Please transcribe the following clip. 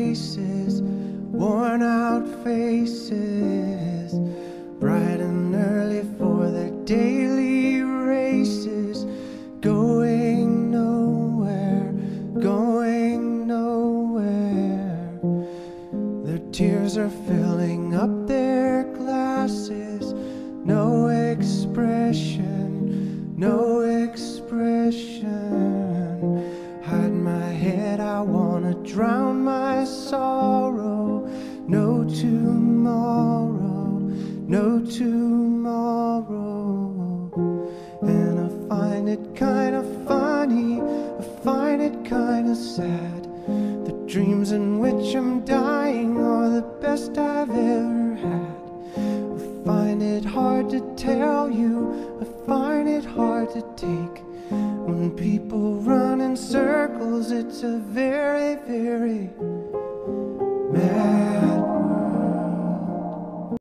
places, worn out faces, bright and early for their daily races, going nowhere, going nowhere. Their tears are filling up their glasses, no expression, no expression. Hide my head, I wanna drown my sorrow. No tomorrow, no tomorrow. And I find it kinda funny, I find it kinda sad. The dreams in which I'm dying are the best I've ever had. I find it hard to tell you, I find it hard to take. When people run in circles, it's a very, very mad